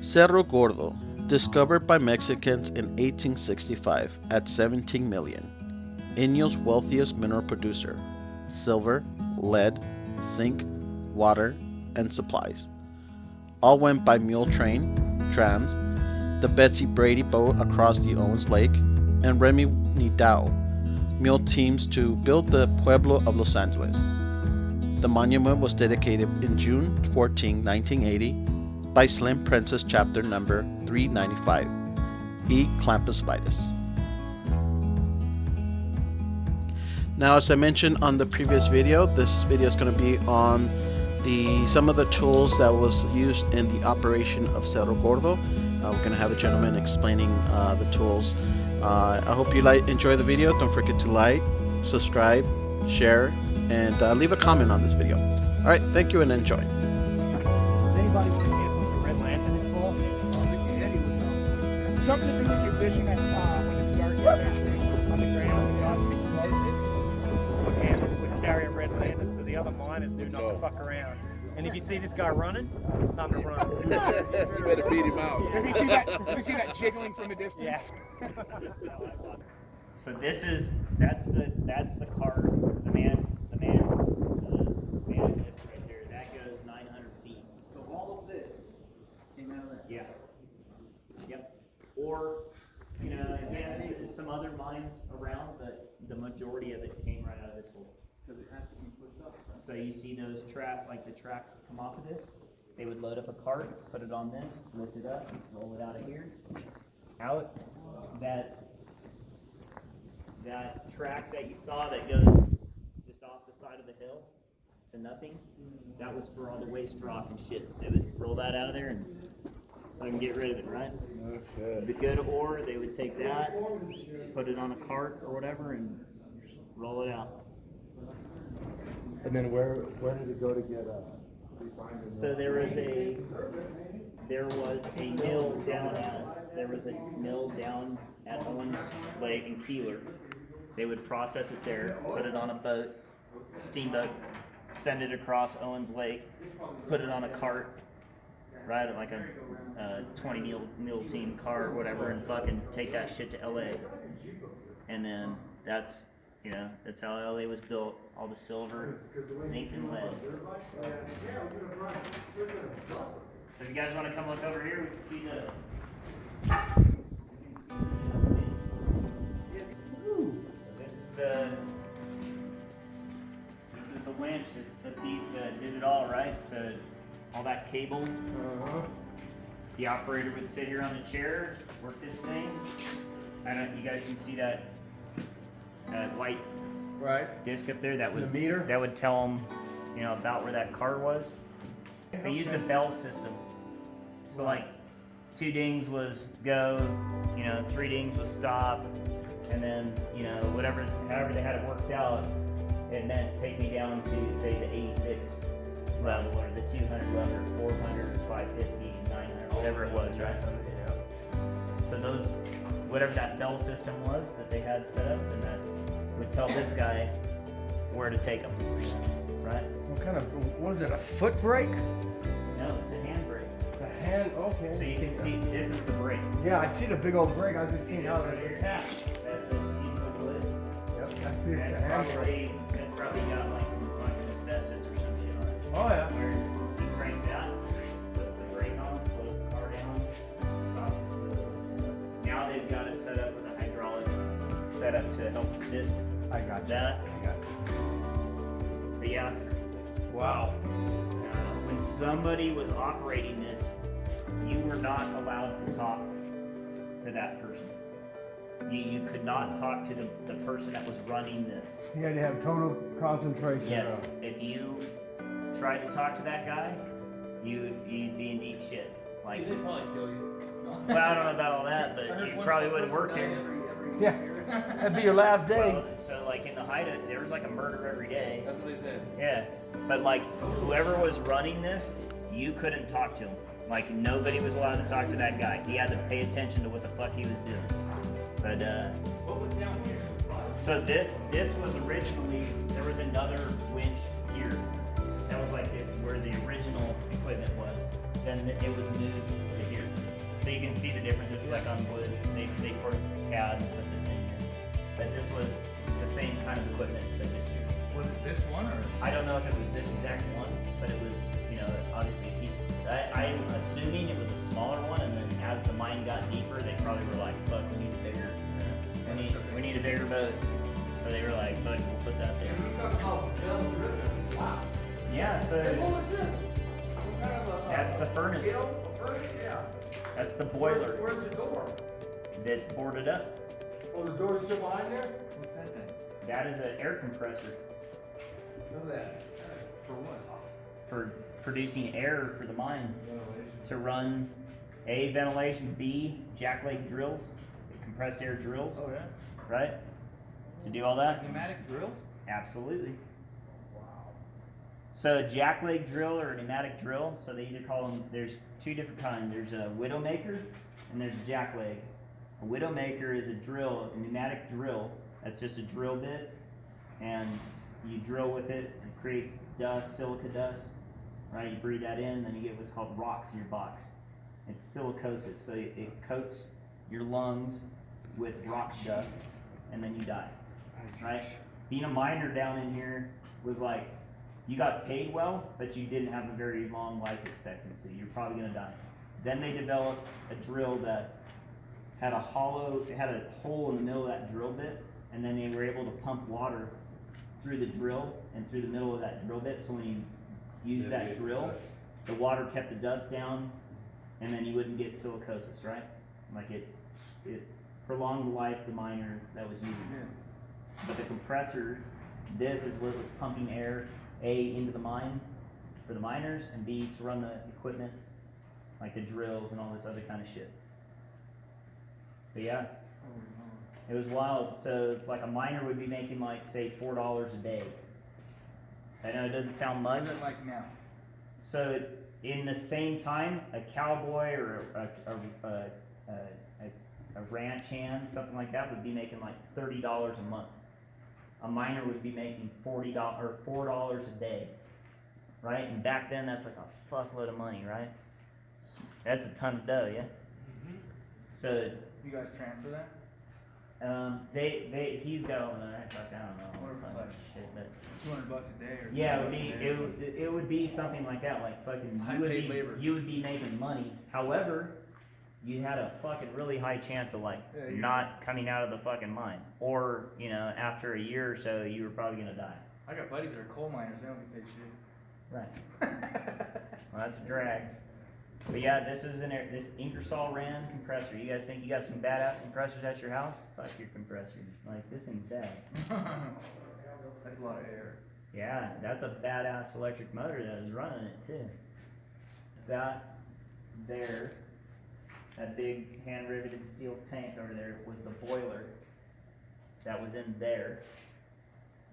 Cerro Gordo, discovered by Mexicans in 1865 at 17 million. Inyo's wealthiest mineral producer. Silver, lead, zinc, water, and supplies. All went by mule train, trams, the Bessie Brady boat across the Owens Lake, and Remi Nadeu mule teams to build the pueblo of Los Angeles. The monument was dedicated in June 14, 1980 by Slim Princess Chapter number 395, E Clampus Vitus. Now, as I mentioned on the previous video, this video is going to be on some of the tools that was used in the operation of Cerro Gordo. We're going to have a gentleman explaining the tools. I hope you enjoy the video. Don't forget to like, subscribe, share, and leave a comment on this video. All right, thank you and enjoy. Does anybody want to guess what the red lantern is for? Something to see if you're fishing at when it's dark, you're fishing on the ground without explosives. And we carry a red lantern so the other miners do not to fuck around. And if you see this guy running, it's time to run. You better beat him out. If you see that jiggling from a distance. Yeah. So that's the card, the man lift right there. That goes 900 feet. So all of this came out of that? Yeah. Yep. Or, yes, some other mines around, but the majority of it came right out of this hole. Because it has to be pushed up. So you see those the tracks that come off of this, they would load up a cart, put it on this, lift it up, roll it out of here, out. That track that you saw that goes just off the side of the hill to nothing, that was for all the waste rock and shit. They would roll that out of there and let them get rid of it, right? Okay. The good ore, they would take that, put it on a cart or whatever, and roll it out. And then where did it go to get refined? So there was a mill down at Owens Lake in Keeler. They would process it there, put it on a boat, steamboat, send it across Owens Lake, put it on a cart, right, like a 20 mule team car or whatever, and fucking take that shit to LA. And then that's how LA was built. All the silver, zinc, and lead. So if you guys want to come look over here, we can see this is the winch. This is the piece that did it all, right? So all that cable. The operator would sit here on the chair, work this thing. You guys can see that white disc up there. That would the meter. That would tell them, about where that car was. They used a bell system. So like 2 dings was go, 3 dings was stop, and then however they had it worked out, it meant take me down to say the 86 level or the 200 level or 400 or 550, 900, whatever it was, right? So whatever that bell system was that they had set up, and that would tell this guy where to take him, right? What is it, a foot brake? No, it's a hand brake. A hand, okay. So you can see this is the brake. Yeah, I see the big old brake. I was just seeing how Right it's here. attached. That's the piece of wood. Yep, I see it's a That's hand brake. probably got like some fucking asbestos or some shit on it. Oh yeah. Where you crank that, puts the brake on, slows the car down, stops the slow. Now they've got it set up with a hydraulic setup to help assist I got you. that. I got you. But yeah, Wow. when somebody was operating this, you were not allowed to talk to that person. You could not talk to the person that was running this. You had to have total concentration. Yes, if you tried to talk to that guy, you'd be in deep shit. Like, They'd probably kill you. well, I don't know about all that, but you probably wouldn't work here. Yeah. That'd be your last day. Well, so like in the height of, there was like a murder every day. That's what they said. Yeah, but like whoever was running this, you couldn't talk to him. Like nobody was allowed to talk to that guy. He had to pay attention to what the fuck he was doing. But What was down here? so this was originally, there was another winch here. That was like where the original equipment was. Then it was moved to here. So you can see the difference. This is like on wood. They poured CAD and put this thing here. But this was the same kind of equipment, but just here. Was it this one or? I don't know if it was this exact one, but it was, you know, obviously a piece. I'm assuming it was a smaller one, and then as the mine got deeper, they probably were like, fuck, we need a bigger, we need a bigger boat. So they were like, fuck, we'll put that there. You talk about bells driven. Wow. Yeah, so Hey, what was this? What kind of a? that's the furnace. A furnace? Yeah. That's the boiler Where's the door? that's boarded up. Oh, the door's still behind there? What's that thing? That is an air compressor Look at that. For what? for producing air for the mine Ventilation. to run A, ventilation, B, jackleg drills, compressed air drills, Oh, yeah? right? To do all that? Pneumatic drills? Absolutely. So a jackleg drill or a pneumatic drill, so they either call them, there's two different kinds. There's a widowmaker and there's a jackleg. A widowmaker is a drill, a pneumatic drill, that's just a drill bit, and you drill with it, it creates dust, silica dust, right? You breathe that in, then you get what's called rocks in your box. It's silicosis, so it coats your lungs with rock dust, and then you die, right? Being a miner down in here was like, you got paid well, but you didn't have a very long life expectancy. You're probably gonna die. Then they developed a drill that had a hole in the middle of that drill bit, and then they were able to pump water through the drill and through the middle of that drill bit. So when you use that drill, the water kept the dust down, and then you wouldn't get silicosis, right? Like it prolonged the life of the miner that was using it. But the compressor, this is what was pumping air, A, into the mine for the miners, and B, to run the equipment, like the drills and all this other kind of shit. But yeah, it was wild. So like a miner would be making like, say, $4 a day. I know it doesn't sound much. What is it like now? So in the same time, a cowboy or a ranch hand, something like that, would be making like $30 a month. A miner would be making $4 a day, right? And back then, that's like a fuckload of money, right? That's a ton of dough, yeah. So You guys transfer that? he's got all that. I don't know. What if it's like shit, but $200 a day or? yeah, $200 a day? it would be something like that, like fucking High paid labor. you would be making money. However, you had a fucking really high chance of like Yeah, you- not coming out of the fucking mine, or you know, after a year or so, you were probably gonna die. I got buddies that are coal miners, they don't get paid shit. Right. Well, that's a drag. But yeah, this is this Ingersoll Rand compressor. You guys think you got some badass compressors at your house? Fuck your compressor. Like, this thing's bad. That's a lot of air. Yeah, that's a badass electric motor that is running it too. That there, that big hand riveted steel tank over there was the boiler that was in there.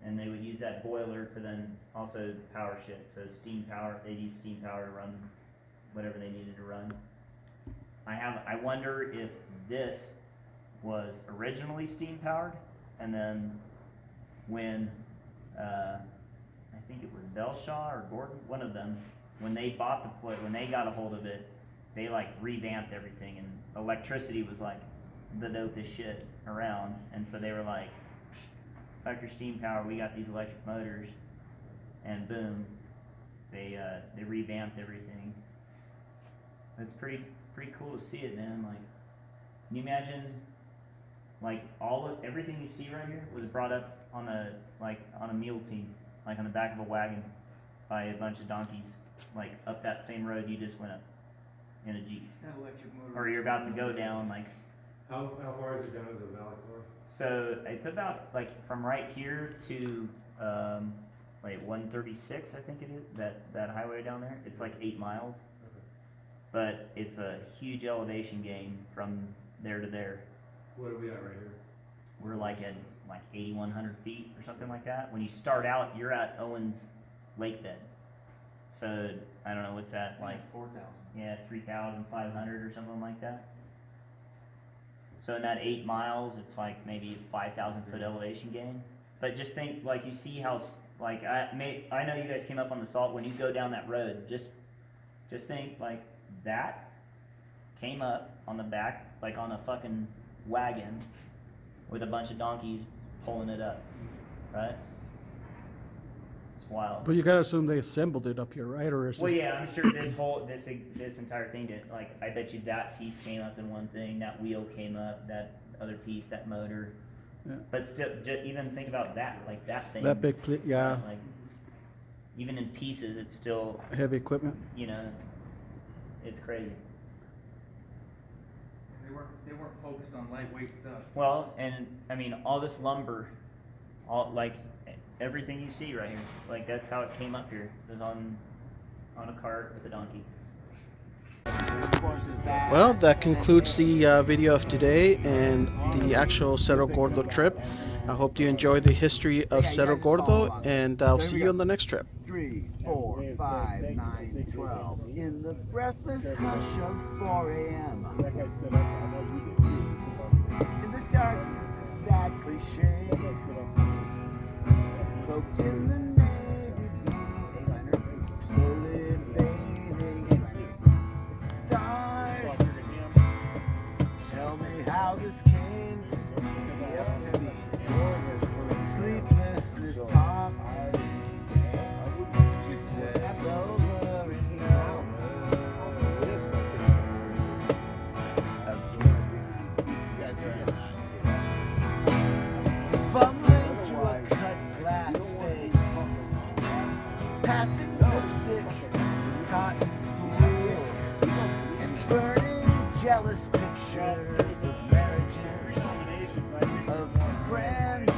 And they would use that boiler to then also power shit. So steam power, they use steam power to run whatever they needed to run. I wonder if this was originally steam powered, and then when I think it was Belshaw or Gordon, one of them, when they bought the place, when they got a hold of it, they like revamped everything, and electricity was like the dopest shit around, and so they were like, fuck your steam power, we got these electric motors, and boom, they revamped everything. It's pretty cool to see it, man. Like, can you imagine, like, everything you see right here was brought up on a mule team, like on the back of a wagon by a bunch of donkeys, like up that same road you just went up in a Jeep. That electric motor. Or you're about to go down, like, How far is it down to the valley floor? so it's about, like, from right here to, like 136, I think it is, that highway down there. It's like 8 miles. But it's a huge elevation gain from there to there. What are we at right here? We're like at like 8,100 feet or something like that. When you start out, you're at Owens lake bed. So I don't know what's that like. 4,000. Yeah, 3,500 or something like that. So in that 8 miles, it's like maybe 5,000 foot elevation gain. But just think, like, you see how, like, I know you guys came up on the salt. When you go down that road, just think like that came up on the back, like on a fucking wagon, with a bunch of donkeys pulling it up, right? It's wild. But you gotta assume they assembled it up here, right? Or is Well, this- yeah, I'm sure this entire thing did. Like, I bet you that piece came up in one thing, that wheel came up, that other piece, that motor. Yeah. But still, even think about that, like that thing. That big, yeah, Like, even in pieces, it's still, heavy equipment. you know, it's crazy. They weren't focused on lightweight stuff. Well, and I mean, all this lumber, all like everything you see right here, like that's how it came up here. It was on a cart with a donkey. Well, that concludes the video of today and the actual Cerro Gordo trip. I hope you enjoyed the history of Cerro Gordo, and I'll see you on the next trip. 3, 4, 5, 9, 12. In the breathless hush of 4 a.m. In the dark sits a sad cliche. Cloaked in the navy blue, slowly fading. Stars, tell me how this came to be. Up to me. Sleeplessness talked to me. She said over and over. Fumbling through a cut glass face, passing lipstick, cotton spools, and burning jealous pictures of marriages, of friends.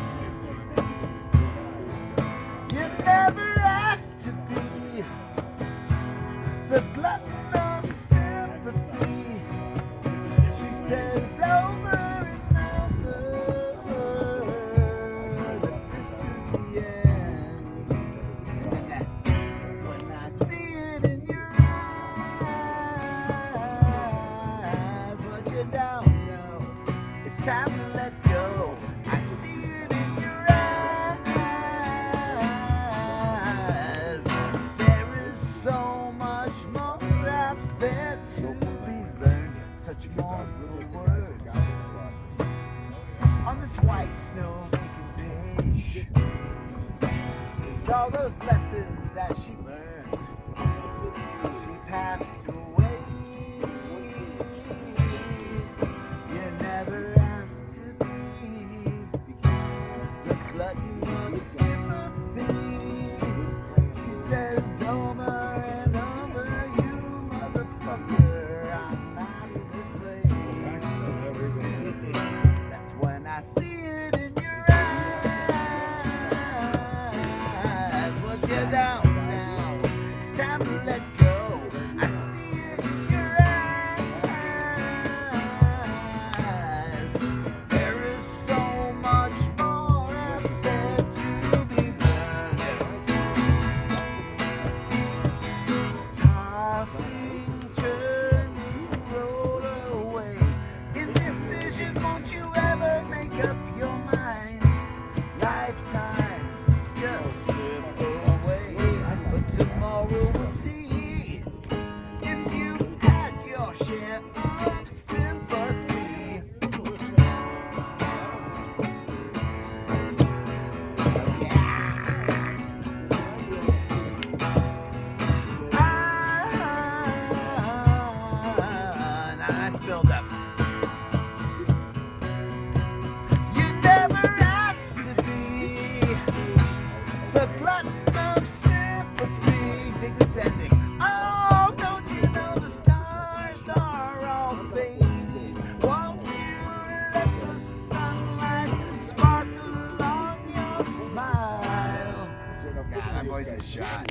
You never asked to be the glutton of sympathy. She says over and over that this is the end. When I see it in your eyes, what you don't know, it's time to let go. I see it in your eyes. There is so much more out there to be learned. Such more words on this white snow-making page. There's all those lessons that she learned. She passed away. You never asked to be the glutton of sympathy. She says over and over, you motherfucker, I'm out of this place. That's when I see it in your eyes. What you down now? It's time to let go. I see it in your eyes. There is so much more out there to be learned. Tossing, turning, roll away. Indecision, won't you ever make up your minds? Lifetimes just slip away, but tomorrow we'll see if you had your share of sympathy. Nice build up. You never asked to be the glutton of sympathy. Think this ending. Oh, don't you know the stars are all fading? Won't you let the sunlight sparkle on your smile? God, that voice is shot.